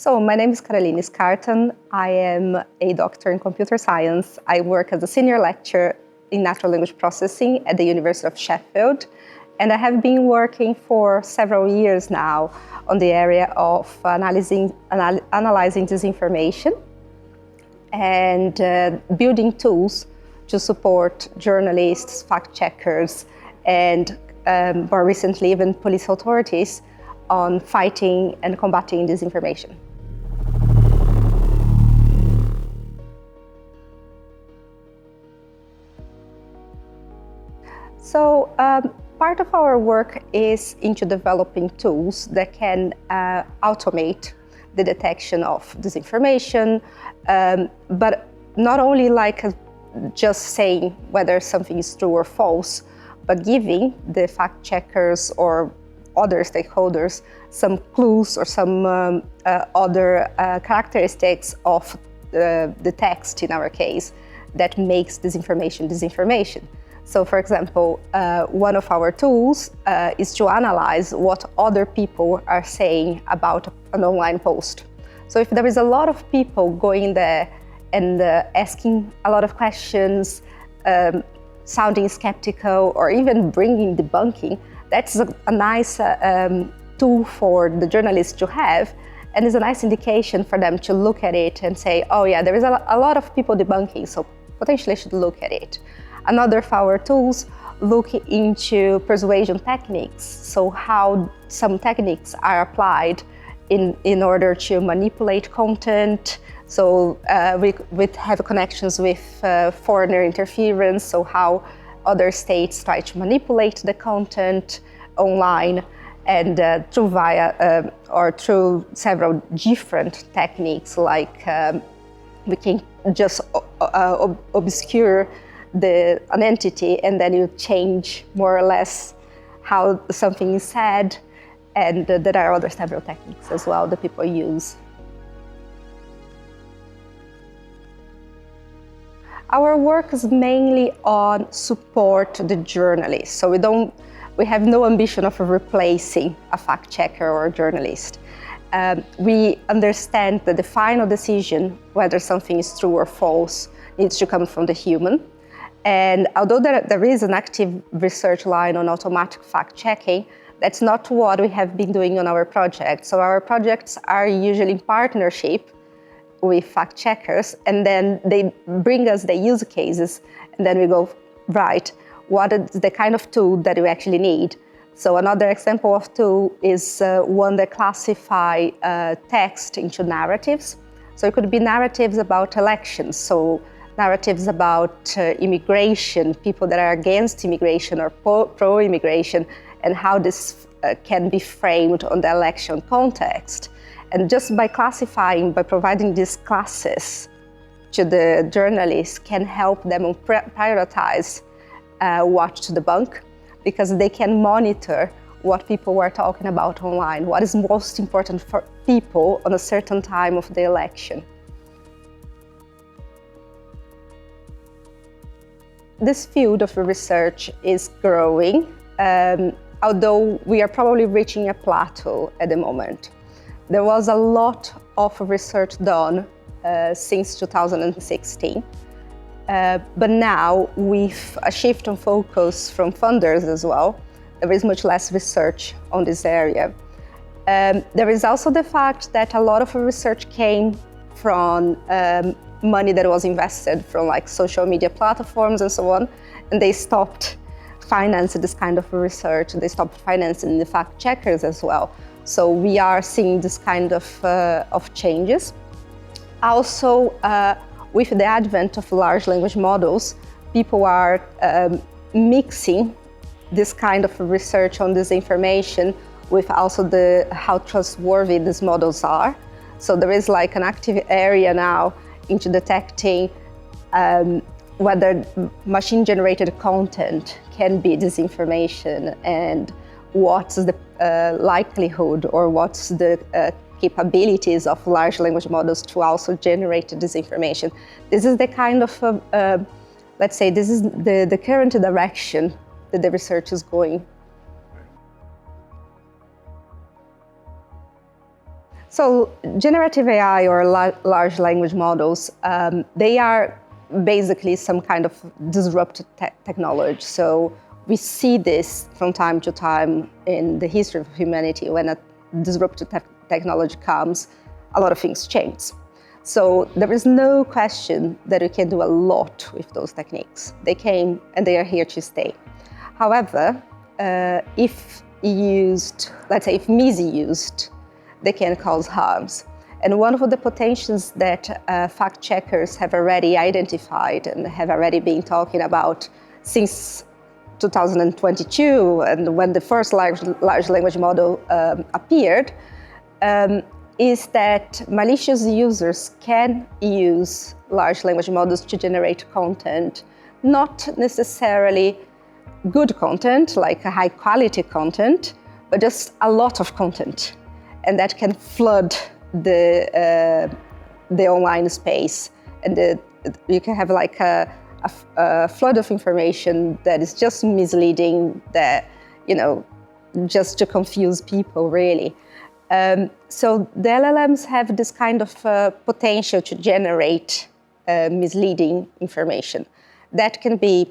So my name is Carolina Scarton. I am a doctor in computer science. I work as a senior lecturer in natural language processing at the University of Sheffield. And I have been working for several years now on the area of analyzing disinformation and building tools to support journalists, fact-checkers, and more recently even police authorities on fighting and combating disinformation. So part of our work is into developing tools that can automate the detection of disinformation, but not only just saying whether something is true or false, but giving the fact checkers or other stakeholders some clues or some other characteristics of the text, in our case, that makes disinformation. So, for example, one of our tools is to analyze what other people are saying about an online post. So if there is a lot of people going there and asking a lot of questions, sounding skeptical, or even bringing debunking, that's a nice tool for the journalists to have, and is a nice indication for them to look at it and say, oh yeah, there is a lot of people debunking, so potentially I should look at it. Another of our tools look into persuasion techniques, so how some techniques are applied in order to manipulate content. So we have connections with foreigner interference, so how other states try to manipulate the content online, and through several different techniques, like we can just obscure an entity, and then you change more or less how something is said, and there are other several techniques as well that people use. Our work is mainly on support the journalist, so we have no ambition of replacing a fact checker or a journalist. We understand that the final decision whether something is true or false needs to come from the human. And although there is an active research line on automatic fact-checking, that's not what we have been doing on our project. So our projects are usually in partnership with fact-checkers, and then they bring us the use cases, and then we go, right, what is the kind of tool that we actually need? So another example of tool is one that classify text into narratives. So it could be narratives about elections, so narratives about immigration, people that are against immigration or pro-immigration, and how this can be framed on the election context. And just by classifying, by providing these classes to the journalists, can help them prioritize what to debunk, because they can monitor what people were talking about online, what is most important for people on a certain time of the election. This field of research is growing, although we are probably reaching a plateau at the moment. There was a lot of research done since 2016, but now with a shift in focus from funders as well, there is much less research on this area. There is also the fact that a lot of research came from money that was invested from social media platforms and so on, and they stopped financing this kind of research. They stopped financing the fact checkers as well. So we are seeing this kind of changes. Also, with the advent of large language models, people are mixing this kind of research on disinformation with also how trustworthy these models are. So there is an active area now into detecting whether machine-generated content can be disinformation, and what's the likelihood or what's the capabilities of large language models to also generate disinformation. This is the kind of, let's say, this is the current direction that the research is going. So generative AI or large language models, they are basically some kind of disruptive technology. So we see this from time to time in the history of humanity. When a disruptive technology comes, a lot of things change. So there is no question that we can do a lot with those techniques. They came and they are here to stay. However, if used, let's say if misused, they can cause harms. And one of the potentials that fact checkers have already identified and have already been talking about since 2022, and when the first large language model appeared, is that malicious users can use large language models to generate content, not necessarily good content, like a high quality content, but just a lot of content. And that can flood the online space. And you can have like a flood of information that is just misleading, that, just to confuse people, really. So the LLMs have this kind of potential to generate misleading information. That can be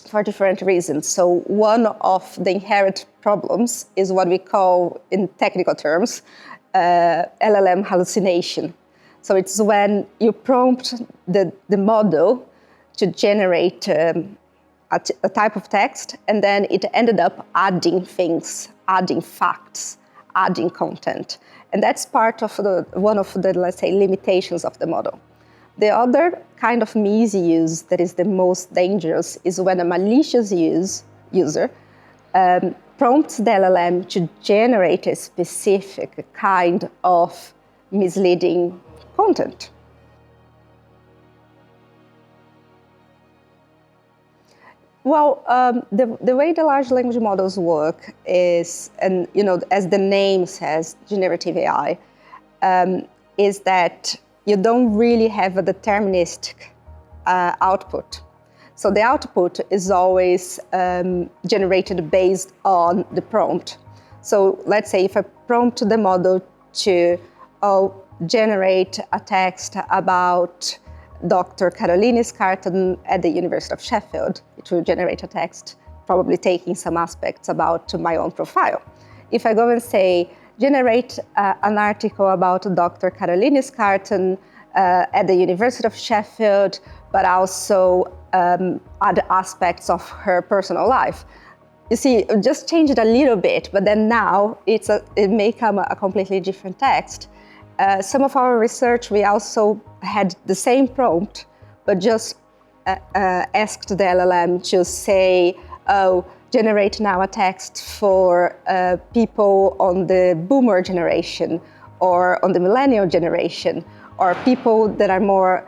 for different reasons. So one of the inherent problems is what we call, in technical terms, LLM hallucination. So it's when you prompt the model to generate a type of text, and then it ended up adding things, adding facts, adding content. And that's part of one of the, let's say, limitations of the model. The other kind of misuse that is the most dangerous is when a malicious user prompts the LLM to generate a specific kind of misleading content. Well, the way the large language models work is, and as the name says, generative AI, is that you don't really have a deterministic output. So the output is always generated based on the prompt. So let's say if I prompt the model to generate a text about Dr. Carolina Scarton at the University of Sheffield, it will generate a text probably taking some aspects about my own profile. If I go and say, generate an article about Dr. Carolina Scarton at the University of Sheffield, but also add aspects of her personal life. You see, just change it a little bit, but then now it may come a completely different text. Some of our research, we also had the same prompt, but just asked the LLM to say, generate now a text for people on the boomer generation, or on the millennial generation, or people that are more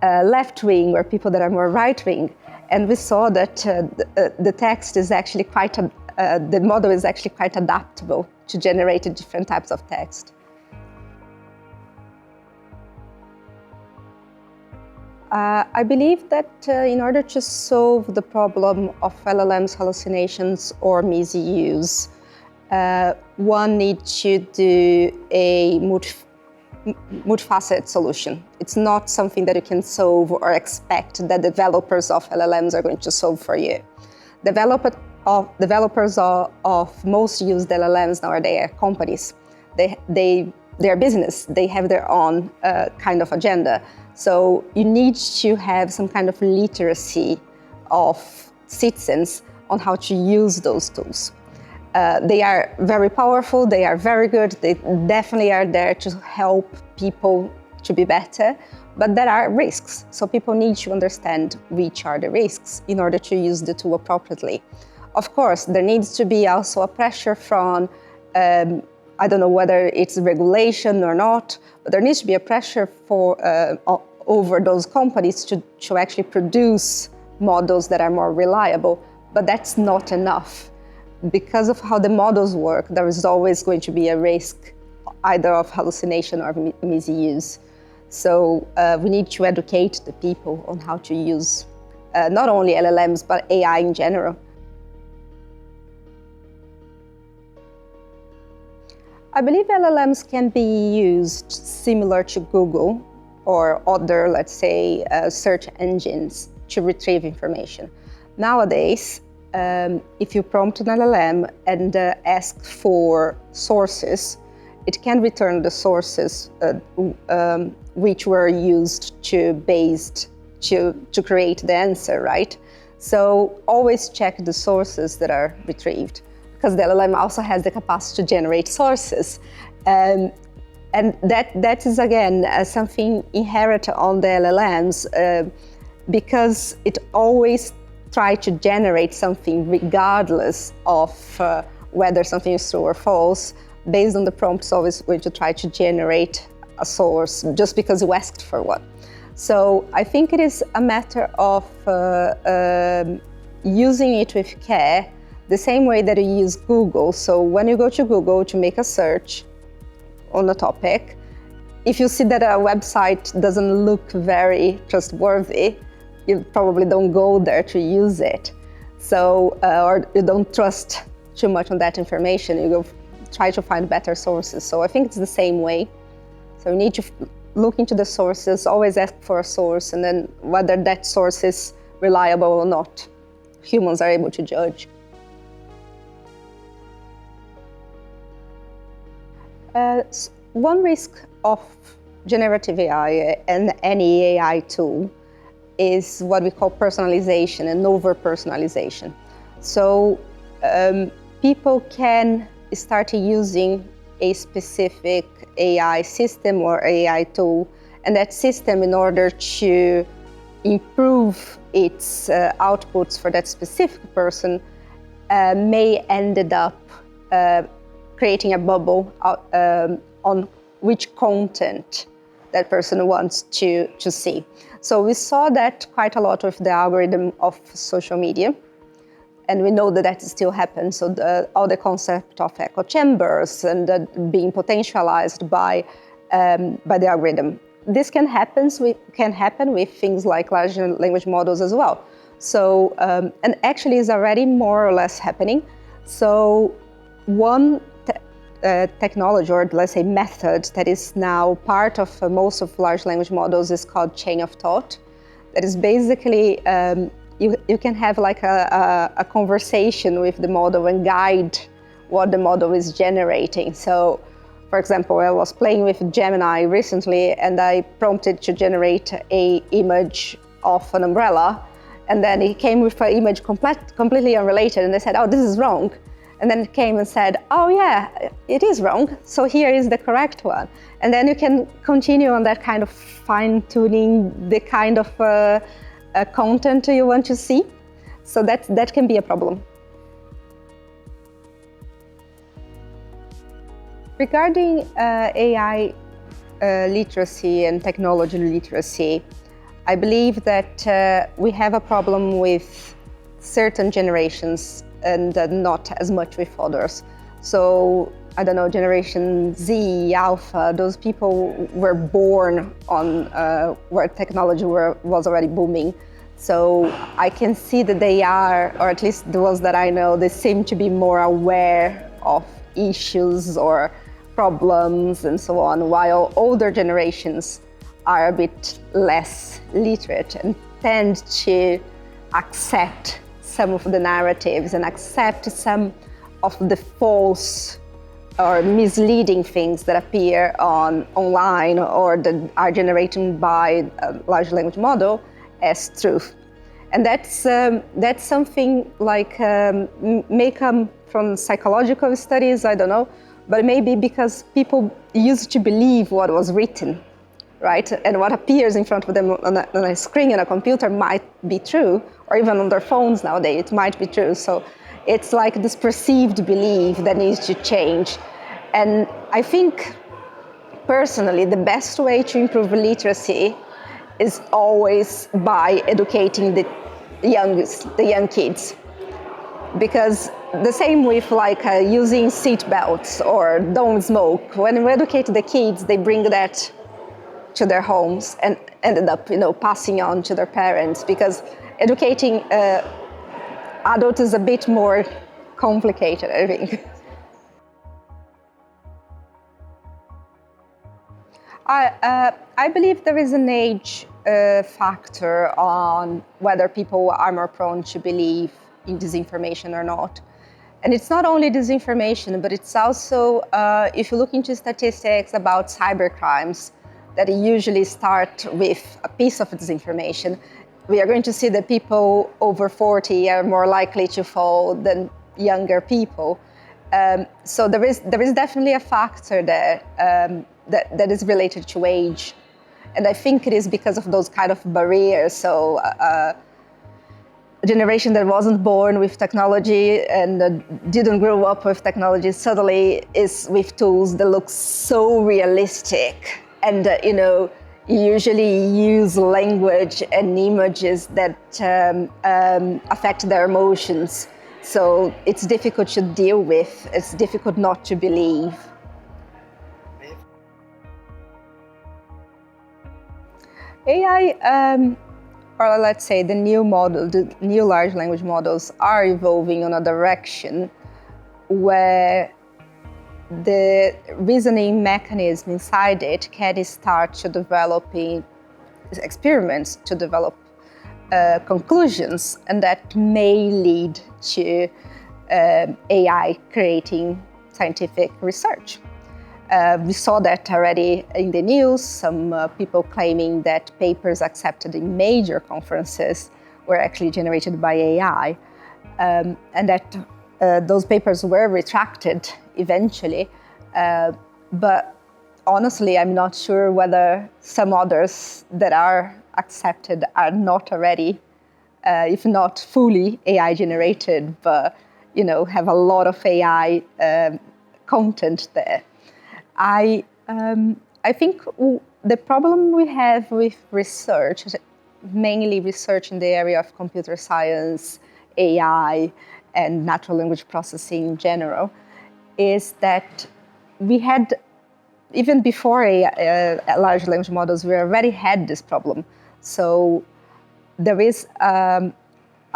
left-wing, or people that are more right-wing. And we saw that the text is actually the model is actually quite adaptable to generate different types of text. I believe that in order to solve the problem of LLM's hallucinations or misuse, one needs to do a multifaceted solution. It's not something that you can solve or expect that developers of LLMs are going to solve for you. Developers of most used LLMs nowadays are companies. They're business. They have their own kind of agenda. So you need to have some kind of literacy of citizens on how to use those tools. They are very powerful, they are very good, they definitely are there to help people to be better, but there are risks. So people need to understand which are the risks in order to use the tool appropriately. Of course, there needs to be also a pressure from, I don't know whether it's regulation or not, but there needs to be a pressure over those companies to actually produce models that are more reliable, but that's not enough. Because of how the models work, there is always going to be a risk either of hallucination or misuse. So we need to educate the people on how to use not only LLMs, but AI in general. I believe LLMs can be used similar to Google or other, let's say, search engines to retrieve information. Nowadays, if you prompt an LLM and ask for sources, it can return the sources which were used to create the answer, right? So always check the sources that are retrieved, because the LLM also has the capacity to generate sources. And that is, again, something inherent on the LLMs, because it always tries to generate something regardless of whether something is true or false. Based on the prompt, it's always going to try to generate a source just because you asked for one. So I think it is a matter of using it with care, the same way that you use Google. So when you go to Google to make a search on a topic, if you see that a website doesn't look very trustworthy, you probably don't go there to use it. So, or you don't trust too much on that information, you go try to find better sources. So I think it's the same way. So you need to look into the sources, always ask for a source, and then whether that source is reliable or not, humans are able to judge. One risk of generative AI and any AI tool is what we call personalization and over-personalization. So people can start using a specific AI system or AI tool, and that system, in order to improve its outputs for that specific person, may ended up creating a bubble on which content that person wants to see. So we saw that quite a lot with the algorithm of social media, and we know that that still happens. So all the concept of echo chambers and being potentialized by the algorithm. This can happen with things like large language models as well. So, and actually is already more or less happening. So one technology, or let's say method, that is now part of most of large language models is called chain of thought. That is basically, you can have like a conversation with the model and guide what the model is generating. So, for example, I was playing with Gemini recently, and I prompted to generate an image of an umbrella, and then it came with an image completely unrelated, and I said, oh, this is wrong. And then it came and said, oh yeah, it is wrong, so here is the correct one. And then you can continue on that kind of fine-tuning the kind of content you want to see. So that can be a problem. Regarding AI literacy and technology literacy, I believe that we have a problem with certain generations and not as much with others. So, I don't know, Generation Z, Alpha, those people were born on where technology was already booming. So I can see that they are, or at least the ones that I know, they seem to be more aware of issues or problems and so on, while older generations are a bit less literate and tend to accept some of the narratives and accept some of the false or misleading things that appear online or that are generated by a large language model as truth. And that's something like may come from psychological studies, I don't know, but maybe because people used to believe what was written, right? And what appears in front of them on a screen on a computer might be true, or even on their phones nowadays, it might be true. So it's like this perceived belief that needs to change. And I think, personally, the best way to improve literacy is always by educating the young kids. Because the same with like using seat belts or don't smoke. When we educate the kids, they bring that to their homes and ended up, passing on to their parents, because educating adults is a bit more complicated, I think. I believe there is an age factor on whether people are more prone to believe in disinformation or not. And it's not only disinformation, but it's also, if you look into statistics about cybercrimes, that usually start with a piece of disinformation, we are going to see that people over 40 are more likely to fall than younger people. So there is definitely a factor there that is related to age. And I think it is because of those kind of barriers. So a generation that wasn't born with technology and didn't grow up with technology suddenly is with tools that look so realistic. And, usually use language and images that affect their emotions. So it's difficult to deal with. It's difficult not to believe. AI, or let's say the new large language models are evolving in a direction where the reasoning mechanism inside it can start to developing experiments to develop conclusions, and that may lead to AI creating scientific research. We saw that already in the news, some people claiming that papers accepted in major conferences were actually generated by AI, and that those papers were retracted eventually. But honestly, I'm not sure whether some others that are accepted are not already, if not fully AI generated, but have a lot of AI content there. I think the problem we have with research, mainly research in the area of computer science, AI, and natural language processing in general, is that we had, even before large language models, we already had this problem. So there is a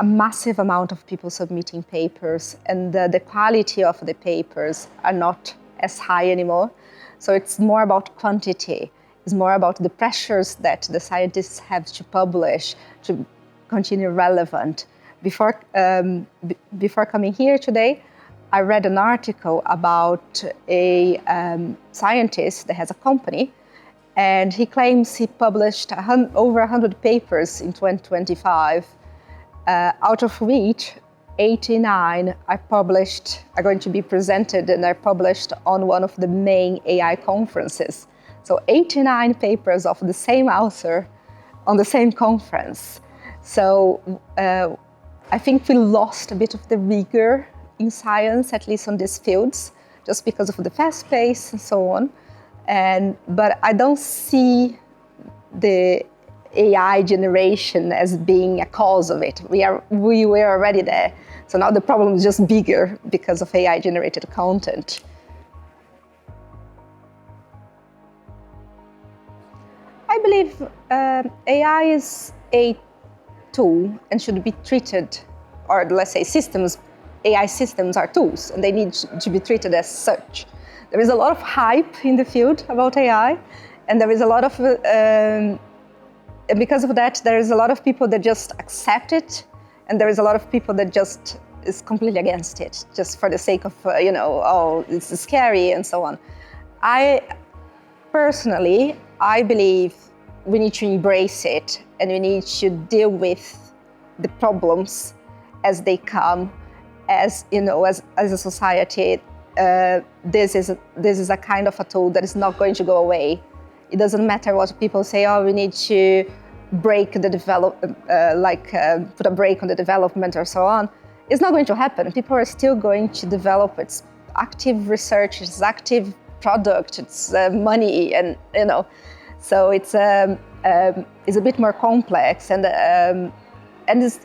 massive amount of people submitting papers, and the quality of the papers are not as high anymore. So it's more about quantity. It's more about the pressures that the scientists have to publish to continue relevant. Before coming here today, I read an article about a scientist that has a company, and he claims he published over 100 papers in 2025, out of which 89 are going to be presented and are published on one of the main AI conferences. So 89 papers of the same author on the same conference. So I think we lost a bit of the rigor in science, at least on these fields, just because of the fast pace and so on. But I don't see the AI generation as being a cause of it. We were already there. So now the problem is just bigger because of AI generated content. I believe AI is a tool and should be treated, or let's say systems, AI systems are tools and they need to be treated as such. There is a lot of hype in the field about AI, and there is a lot of, and because of that, there is a lot of people that just accept it, and there is a lot of people that just is completely against it, just for the sake of, oh, it's scary and so on. Personally, I believe we need to embrace it, and we need to deal with the problems as they come, as a society. This is a kind of a tool that is not going to go away. It doesn't matter what people say. Oh, we need to break the put a break on the development or so on. It's not going to happen. People are still going to develop. It's active research. It's active product. It's money, and so it's a bit more complex, and it's,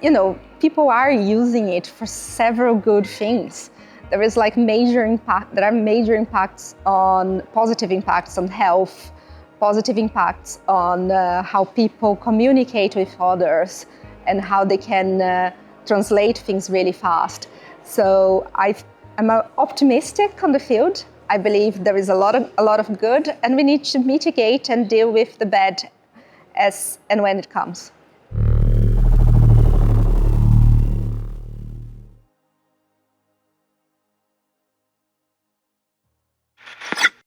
people are using it for several good things. There is major impact. There are major impacts on positive impacts on health, positive impacts on how people communicate with others, and how they can translate things really fast. So I'm optimistic on the field. I believe there is a lot of good, and we need to mitigate and deal with the bad as and when it comes.